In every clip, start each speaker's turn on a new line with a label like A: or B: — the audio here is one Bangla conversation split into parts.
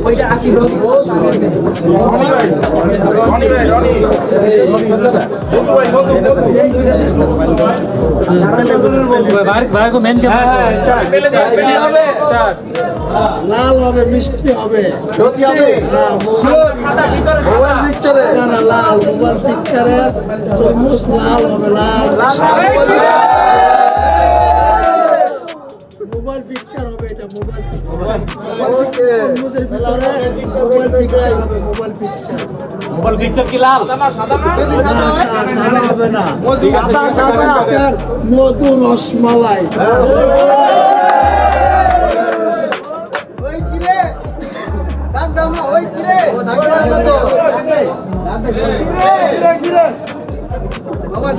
A: ওইটা 80
B: ভাই গো মেন
C: লাল হবে, মিষ্টি হবে,
A: সাদা ভিতরে সাদা
C: না লাল মোবাইল পিকচারে তরমুজ লাল হবে, লাল মোবাইল পিকচার হবে, এটা মোবাইল তরমুজের ভিতরে মোবাইল পিকচার হবে, মোবাইল পিকচার
B: কি লাল
A: সাদা
C: সাদা হবে না, মধু rasmalai mobile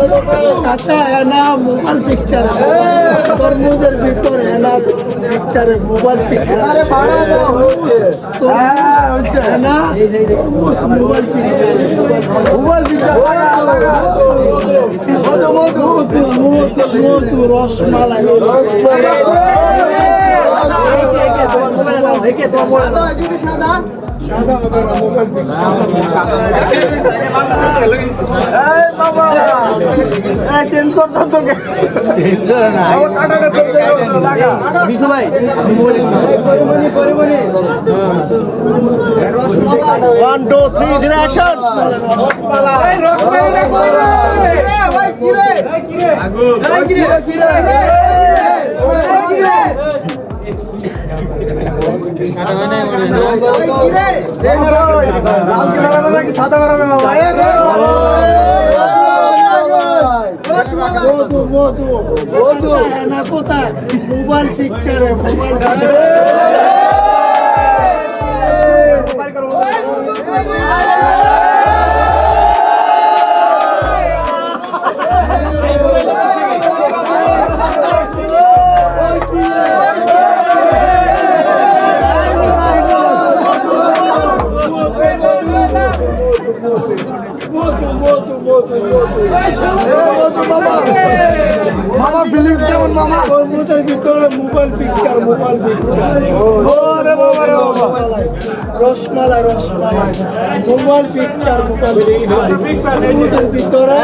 C: picture mobile picture তরমুজের ভিতরে পিকচারে মোবাইল পিকচার মধু রসমালাই সাদা হবে না, মোবাইল চেঞ্জ করতেছো কে? চেঞ্জ করে না,
A: বিটু ভাই
C: 1 2 3 ডিরেকশন সাদা বাড়াবে মধু মধু মধু না কোথায় মোবাইল পিকচারে মোবাইল মামা ফিলিপ কেমন মামা তরমুজের ভিতরে মোবাইল পিকচার ওরে বাবা রে রসমালাই মোবাইল পিকচার তরমুজের ভিতরে